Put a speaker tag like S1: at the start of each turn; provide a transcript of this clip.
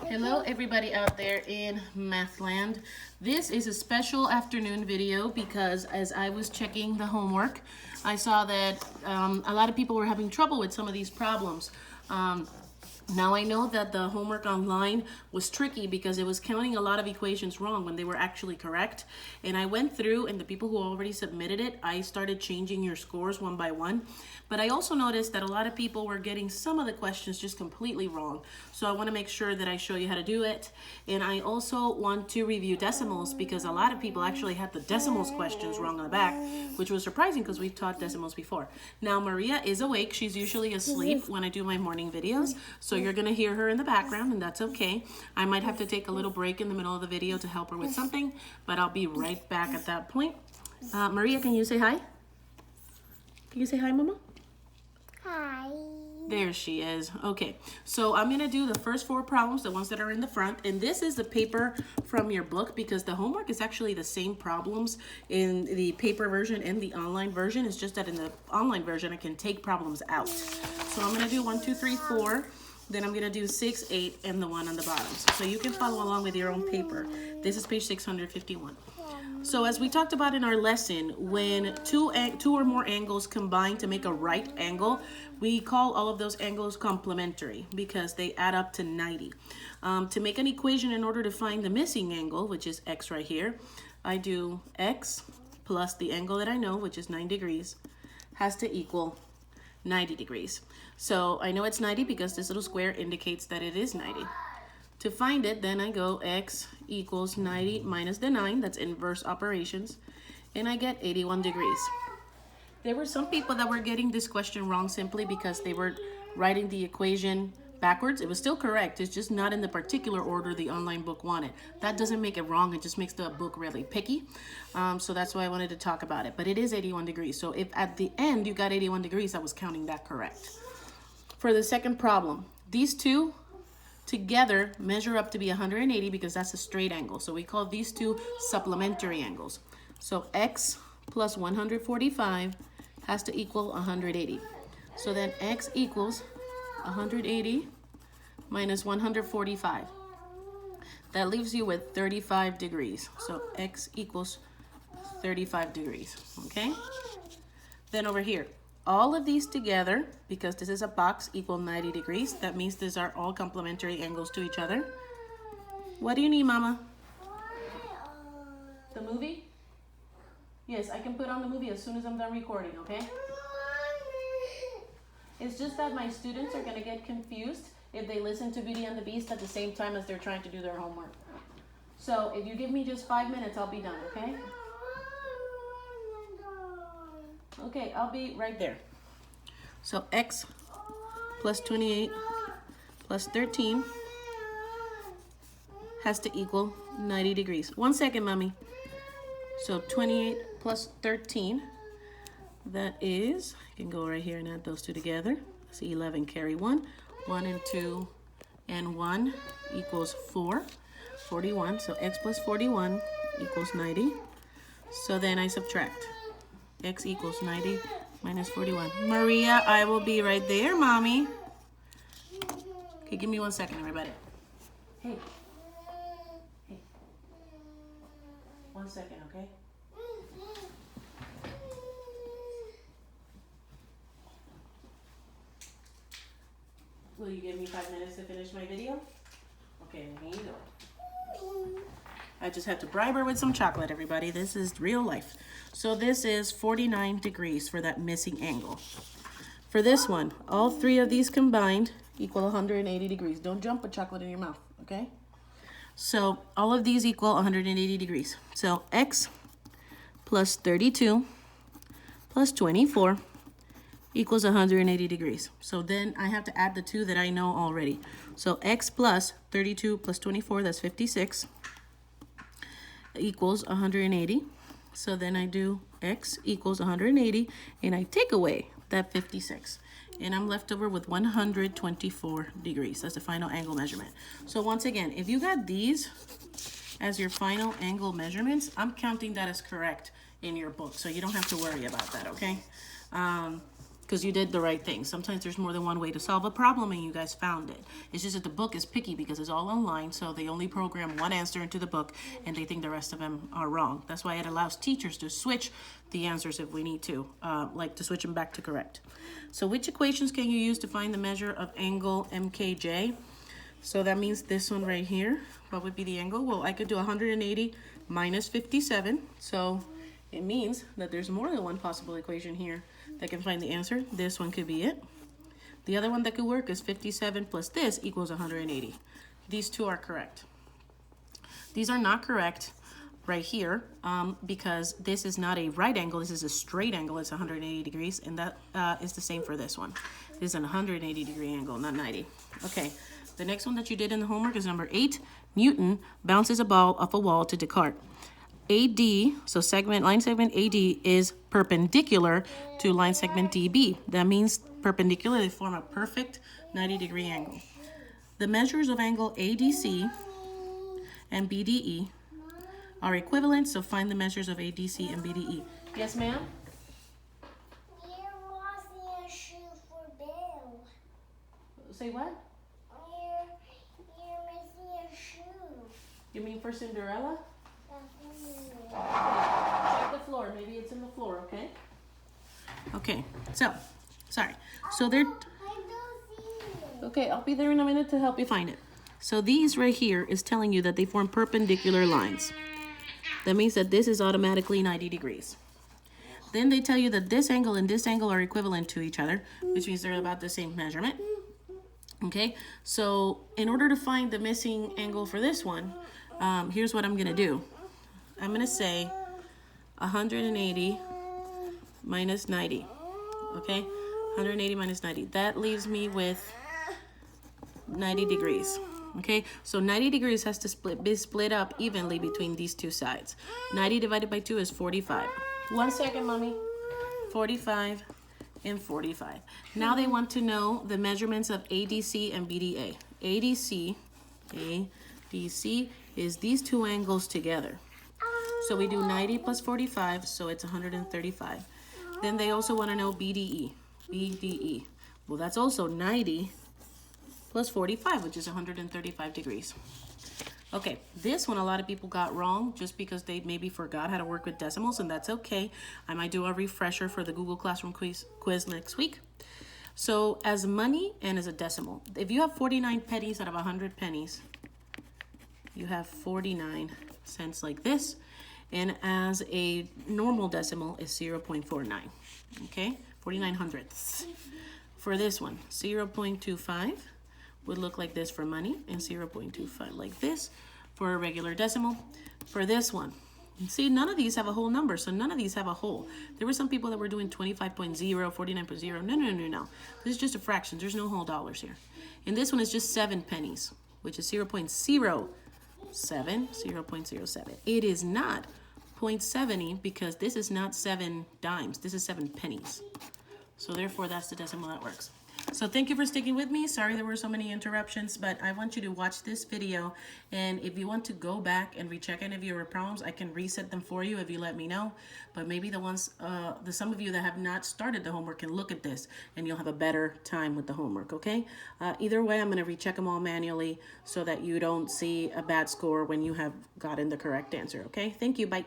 S1: Hello everybody out there in Mathland. This is a special afternoon video because as I was checking the homework, I saw that a lot of people were having trouble with some of these problems. Now I know that the homework online was tricky because it was counting a lot of equations wrong when they were actually correct. And I went through, and the people who already submitted it, I started changing your scores one by one. But I also noticed that a lot of people were getting some of the questions just completely wrong. So I want to make sure that I show you how to do it. And I also want to review decimals because a lot of people actually had the decimals questions wrong on the back, which was surprising because we've taught decimals before. Now Maria is awake. She's usually asleep when I do my morning videos. So you're going to hear her in the background, and that's okay. I might have to take a little break in the middle of the video to help her with something, but I'll be right back at that point. Maria, can you say hi? Can you say hi, Mama?
S2: Hi.
S1: There she is. Okay, so I'm going to do the first 4 problems, the ones that are in the front, and this is the paper from your book because the homework is actually the same problems in the paper version and the online version. It's just that in the online version, I can take problems out. So I'm going to do 1, 2, 3, 4. Then I'm going to do 6, 8, and the one on the bottom. So you can follow along with your own paper. This is page 651. So as we talked about in our lesson, when two or more angles combine to make a right angle, we call all of those angles complementary because they add up to 90. To make an equation in order to find the missing angle, which is x right here, I do x plus the angle that I know, which is 9 degrees, has to equal 90 degrees. So I know it's 90 because this little square indicates that it is 90. To find it, then I go x equals 90 minus the 9, that's inverse operations, and I get 81 degrees. There were some people that were getting this question wrong simply because they were writing the equation backwards. It was still correct, it's just not in the particular order the online book wanted. That doesn't make it wrong, it just makes the book really picky. So that's why I wanted to talk about it. But it is 81 degrees, so if at the end you got 81 degrees, I was counting that correct. For the second problem, these two together measure up to be 180 because that's a straight angle. So we call these two supplementary angles. So x plus 145 has to equal 180. So then x equals 180 minus 145. That leaves you with 35 degrees. So x equals 35 degrees, okay? Then over here, all of these together, because this is a box, equal 90 degrees. That means these are all complementary angles to each other. What do you need, Mama? The movie? Yes, I can put on the movie as soon as I'm done recording, okay? It's just that my students are going to get confused if they listen to Beauty and the Beast at the same time as they're trying to do their homework. So if you give me just 5 minutes, I'll be done, okay? Okay, I'll be right there. So x plus 28 plus 13 has to equal 90 degrees. 1 second, Mommy. So 28 plus 13, that is, I can go right here and add those two together. See, 11 carry 1. 1 and 2 and 1 equals 4. 41, so x plus 41 equals 90. So then I subtract. X equals 90 minus 41. Maria, I will be right there, Mommy. Okay, give me 1 second, everybody. Hey. Hey. 1 second, okay? Will you give me 5 minutes to finish my video? Okay, here you go. I just had to bribe her with some chocolate, everybody. This is real life. So this is 49 degrees for that missing angle. For this one, all 3 of these combined equal 180 degrees. Don't jump with chocolate in your mouth, okay? So all of these equal 180 degrees. So x plus 32 plus 24 equals 180 degrees. So then I have to add the 2 that I know already. So x plus 32 plus 24, that's 56. Equals 180. So then I do x equals 180 and I take away that 56 and I'm left over with 124 degrees. That's the final angle measurement. So once again, if you got these as your final angle measurements, I'm counting that as correct in your book, so you don't have to worry about that, okay? because you did the right thing. Sometimes there's more than one way to solve a problem and you guys found it. It's just that the book is picky because it's all online, so they only program one answer into the book and they think the rest of them are wrong. That's why it allows teachers to switch the answers if we need to, like to switch them back to correct. So which equations can you use to find the measure of angle MKJ? So that means this one right here. What would be the angle? Well, I could do 180 minus 57. So it means that there's more than one possible equation here that can find the answer. This one could be it. The other one that could work is 57 plus this equals 180. These two are correct. These are not correct right here because this is not a right angle. This is a straight angle. It's 180 degrees, and that is the same for this one. This is an 180 degree angle, not 90. Okay, the next one that you did in the homework is number 8. Newton bounces a ball off a wall to Descartes. AD, so line segment AD is perpendicular to line segment DB. That means perpendicular, they form a perfect 90-degree angle. The measures of angle ADC and BDE are equivalent, so find the measures of ADC and BDE. Yes, ma'am?
S2: You're losing a shoe for Bill.
S1: Say what?
S2: You're missing a shoe.
S1: You mean for Cinderella?
S2: That's
S1: Check the floor. Maybe it's in the floor, okay? Okay, so, sorry. So they're...
S2: I don't see it.
S1: Okay, I'll be there in a minute to help you find it. So these right here is telling you that they form perpendicular lines. That means that this is automatically 90 degrees. Then they tell you that this angle and this angle are equivalent to each other, which means they're about the same measurement. Okay, so in order to find the missing angle for this one, here's what I'm going to do. I'm going to say 180 minus 90. Okay, 180 minus 90. That leaves me with 90 degrees. Okay, so 90 degrees has to be split up evenly between these two sides. 90 divided by 2 is 45. 1 second, mommy. 45 and 45. Now they want to know the measurements of ADC and BDA. ADC is these two angles together. So we do 90 plus 45, so it's 135. Then they also want to know BDE. BDE. Well, that's also 90 plus 45, which is 135 degrees. Okay, this one a lot of people got wrong just because they maybe forgot how to work with decimals, and that's okay. I might do a refresher for the Google Classroom quiz next week. So as money and as a decimal, if you have 49 pennies out of 100 pennies, you have 49 cents like this, and as a normal decimal is 0.49, okay? 49 hundredths. For this one, 0.25 would look like this for money, and 0.25 like this for a regular decimal. For this one, see, none of these have a whole number, so none of these have a whole. There were some people that were doing 25.0, 49.0. No. This is just a fraction. There's no whole dollars here. And this one is just 7 pennies, which is 0.07, 0.07. It is not 0.70 because this is not 7 dimes. This is 7 pennies. So therefore, that's the decimal that works. So thank you for sticking with me. Sorry there were so many interruptions, but I want you to watch this video. And if you want to go back and recheck any of your problems, I can reset them for you if you let me know. But maybe the ones, some of you that have not started the homework can look at this and you'll have a better time with the homework, okay? Either way, I'm going to recheck them all manually so that you don't see a bad score when you have gotten the correct answer, okay? Thank you. Bye.